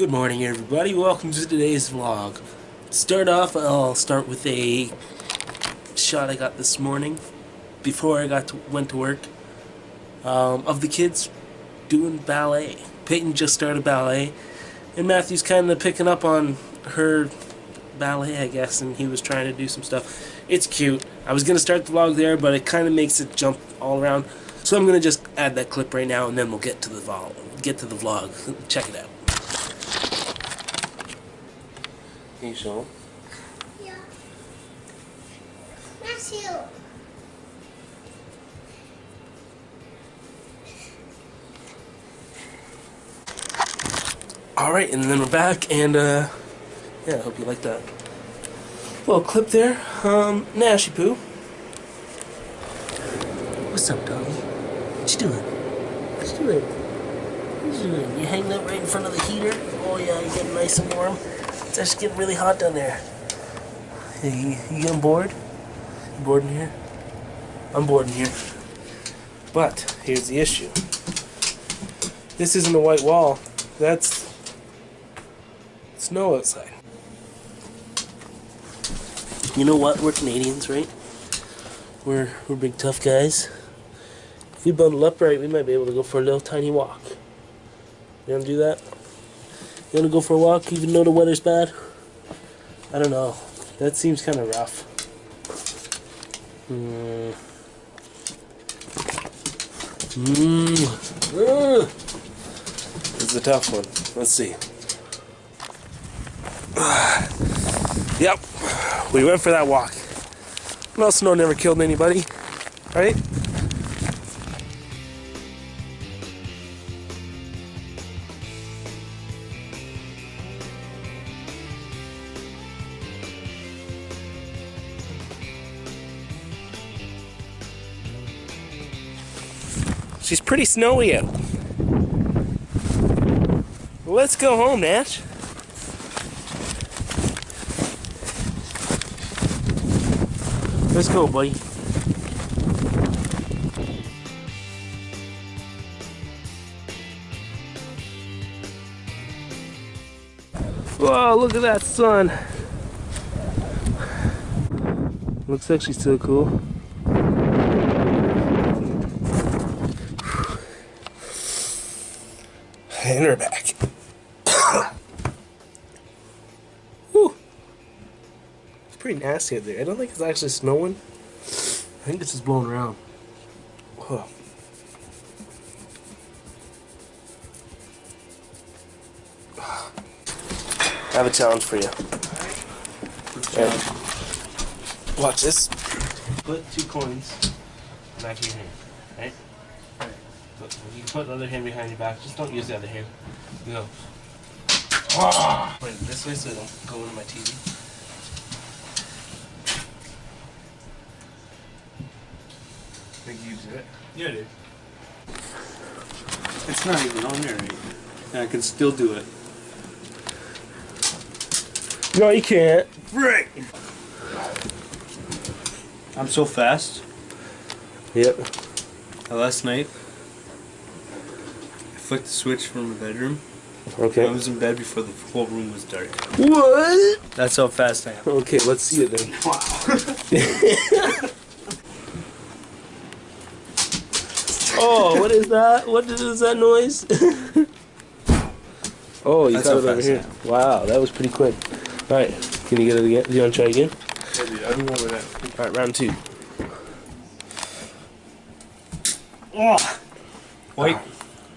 Good morning, everybody. Welcome to today's vlog. To start off, I'll start with a shot I got this morning before I went to work of the kids doing ballet. Peyton just started ballet, and Matthew's kind of picking up on her ballet, I guess, and he was trying to do some stuff. It's cute. I was gonna start the vlog there, but it kind of makes it jump all around, so I'm gonna just add that clip right now, and then we'll get to the vlog. Check it out. Can you show them? Yeah. Matthew. Alright, and then we're back, and yeah, I hope you like that little clip there. Nashy Poo. What's up, doggy? What you doing? What you doing? What you doing? You hanging out right in front of the heater? Oh yeah, you're getting nice and warm. It's actually getting really hot down there. Hey, you getting bored? You bored in here? I'm bored in here. But here's the issue. This isn't a white wall. That's snow outside. You know what? We're Canadians, right? We're big tough guys. If we bundle up right, we might be able to go for a little tiny walk. You wanna do that? You wanna go for a walk even though the weather's bad? I don't know. That seems kind of rough. This is a tough one. Let's see. Yep. We went for that walk. Well, snow never killed anybody, right? She's pretty snowy out. Let's go home, Nash. Let's go, buddy. Whoa, look at that sun. Looks actually so cool. And we're back. Whew. It's pretty nasty out there. I don't think it's actually snowing. I think it's just blowing around. Whoa. I have a challenge for you. Okay. Watch this. Put 2 coins back in your hand, right? You can put the other hand behind your back. Just don't use the other hand. Go. Wait, this way so it don't go into my TV. Think you do it? Yeah, dude. It's not even on there, right? And I can still do it. No, you can't. Frick! I'm so fast. Yep. Last night, I flicked the switch from the bedroom. Okay. I was in bed before the whole room was dark. What? That's how fast I am. Okay, let's see it then. Wow. Oh, what is that? What is that noise? Oh, you That's got how it over fast here. Wow, that was pretty quick. Alright, can you get it again? Do you want to try again? Yeah, dude, I don't know where that. Alright, round 2. Oh! Wait.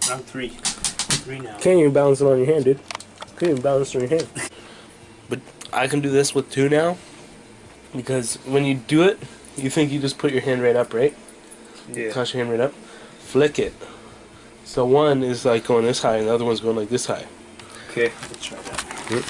Round 3. 3 now. Can't even balance it on your hand, dude. Can't even balance it on your hand. But I can do this with 2 now. Because when you do it, you think you just put your hand right up, right? Yeah. Toss your hand right up. Flick it. So one is like going this high and the other one's going like this high. Okay, let's try that. Yep.